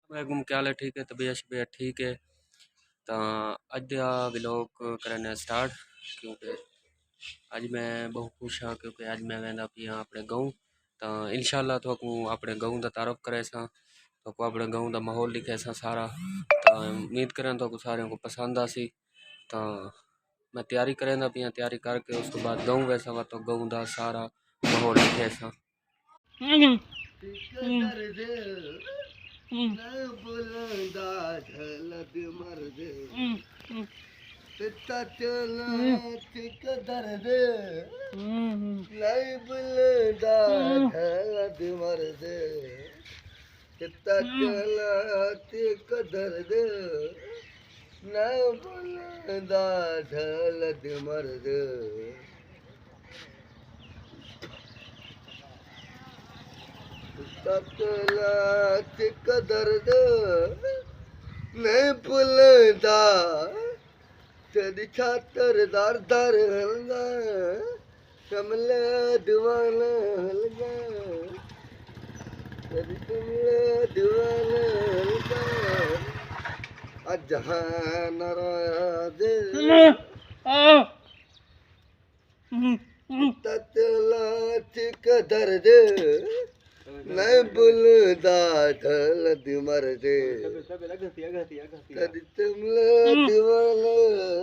वालेकुम, क्या हाल है? ठीक है, तबीयत शबीयत ठीक है। तो अज का व्लॉग करने स्टार्ट, क्योंकि अज मैं बहुत खुश हाँ क्योंकि अज मैं वेंदा पिया अपने गाँव। तो इंशाल्लाह तो अपने गाँव का तारफ करे सा, तो अपने गाँव का माहौल दिखे सा सारा। तो उम्मीद करें तो सारे को पसंद आसी। तो मैं तैयारी करें पिया, तैयारी करके उसके बाद गाँव वैसा वा तो गाँव का सारा माहौल दिखे सा। पिता चला कदर दे लाई बुलदा ढलद मर्द पिता चला कदर दे ना बुलदा ढलद मर्द पिता चला कदर दे नहीं बुलदा तेरी छातर दर दर हलगा कमला दीवाना हलगा तेरी कमला दीवाना हलगा अजहां नाराज ततला कदर दे नहीं बुलदा ढलद मर्द तेरी कमला दीवाना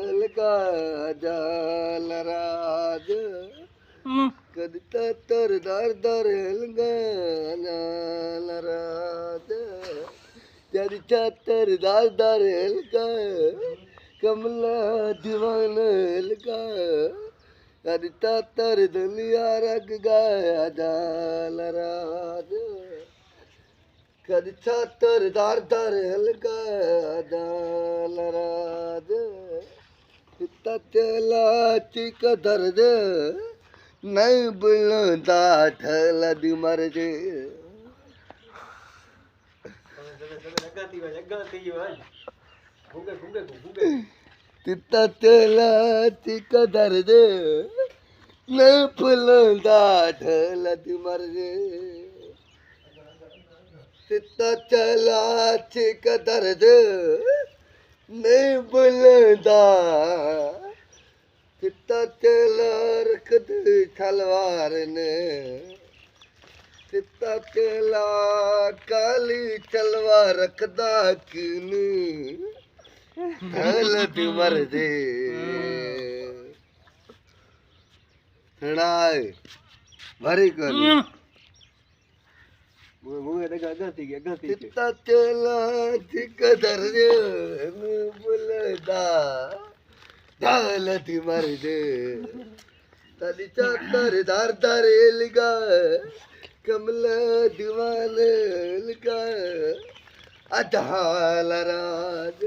हलगा जाल राज कदता तर दर दर हलगा नाराज तेरी चातर दर दर हलगा कमला दीवाना हलगा तेरी चातर दुनिया रग गया जाल राज कद चातर दर दर हलगा जाल राज पिता चला चिक दर्द नहीं बुलदा ढलद मर्द पिता चला चिक दर्द नहीं बुलदा ढलद मर्द पिता चला चिक दर्द नहीं बुलदा पिता चला रख दे तलवार ने पिता चला काली तलवार रखदा किनी ढलद मर्द सुनाए भरी कर पिता चला चिक दर्द बुलदा ढलद मर्द तली चातर दर दर लगा कमला दीवान लगा अधाल राज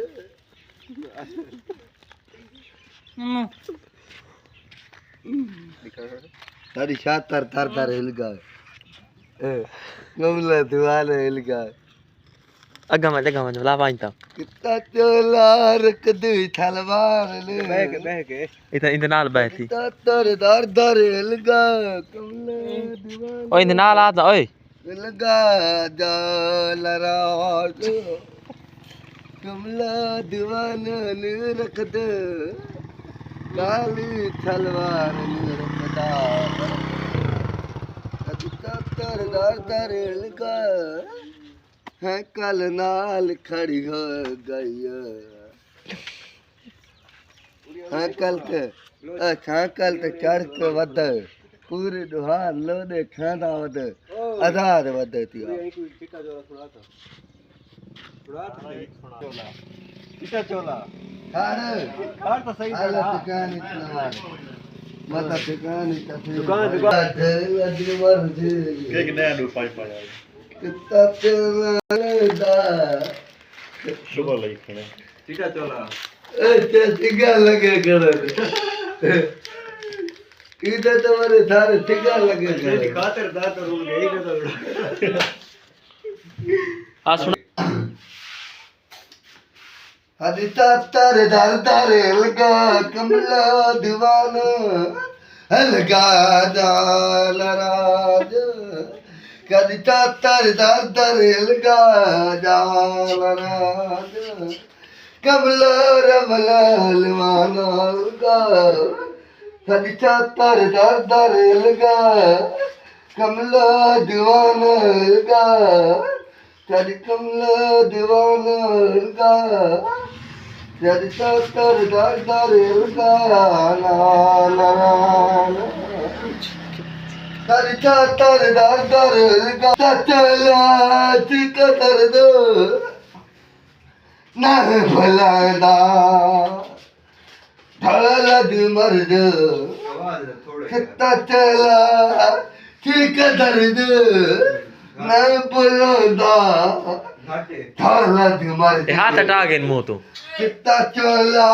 तारी चातर दर दर लगा कमला दीवान लगा agama la painta कितना चला रख दे तलवार ने ita nal baiti चातर दर दर लगा कमला दीवान oi ita nal ada oi लगा जाल राज कमला दीवाना ने रख दे काली तलवार ने रखदा चातर दर दर लगा है कल नाल खड़ी हो गई है कल के अच्छा कल तो चढ़ के वध पूरी दुहार लो दे खाना वध आधार वध थी तो सही ठिकानी माता ठिकानी दुकान केक नया दो पाई पाया कितना चला सुबह लगी खड़े टीका चला ए टीका लगे करे इधर तुम्हारे सारे टीका लगे करे खातिर दांत रूल गई के तो आ सुन हदिता तर दर दर लगा कमला दीवाना लगा जाल राज कदी चातर दर लगा जालराज कमला रमलाल माना लगा कदी चातर दर लगा कमला दीवाना लगा कदी कमला दीवाना लगा कदी चातर दर लगा ना कदी चातर दर लगा चला कदर दो ना भलादा ढलद मर्द कितना चला ठीक दर्द न बुलंदा ढलद मर्द हाथ हटा के मुंह तो कितना चला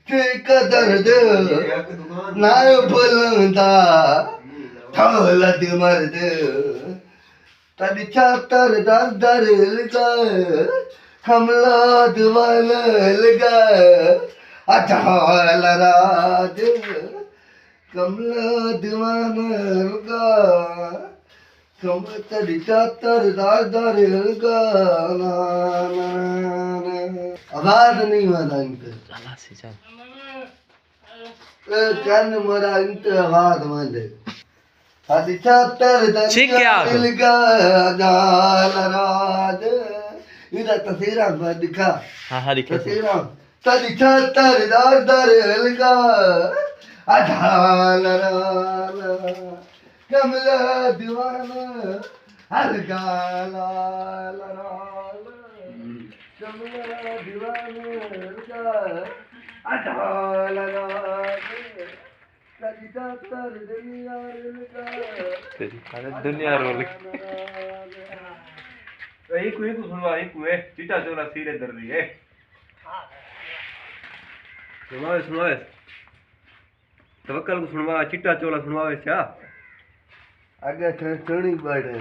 ठीक दर्द न बुलंदा ढलद मर्द तद चातर दर लगा हमला दीवाना लगा अठाल राज कमला दीवाना लगा कम तड़ी चातर दर लगा आवाज नहीं माना इनके अल्लाह से चल कन मरा इनके आवाज माने तड़ी चातर ठीक है आप। दर लगा अठाल राज इधर तस्वीर में दिखा हाँ हाँ दिखे तस्वीर तड़ी चातर दर लगा अठाल राज कमला दीवाना हल्का लाल लाल कमला दीवाना हल्का अठाल राज कदी चातर दुनिया लगा दुनिया रोल एक को सुनवा एक को चिट्टा चोरा सीरे दर्द है सुनवावे तवक्कल को सुनवा चिट्टा चोला सुनवावे क्या आगे ठणी बढ़े